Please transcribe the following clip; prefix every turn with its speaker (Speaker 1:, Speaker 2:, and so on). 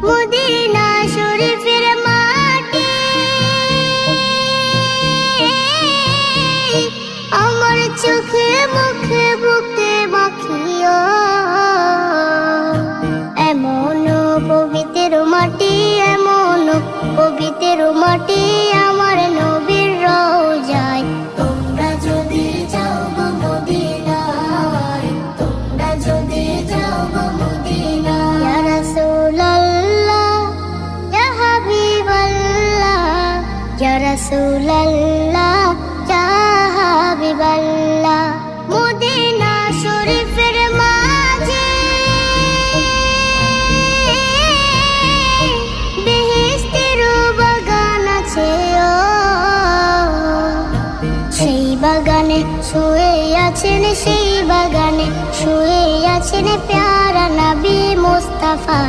Speaker 1: Medina শরীফের মাটি আমার চোখে মুখে বুকে মাখিও, এমন পবিত্র মাটি, এমন পবিত্র মাটি আমার নবীর রওজায়। তোমরা যদি যাও গো মদিনায়, তোমরা যদি যাও গো মদিনায়, ইয়া রাসূলুল্লাহ ইয়া হাবিবাল্লাহ, ইয়া রাসূলুল্লাহ ইয়া হাবিবাল্লাহ। মদিনা শরীফের মাঝে বেহেশতের বাগান আছে, সেই বাগানে শুয়ে আছেন, সেই বাগানে শুয়ে আছেন প্যারা নবী মুস্তাফা।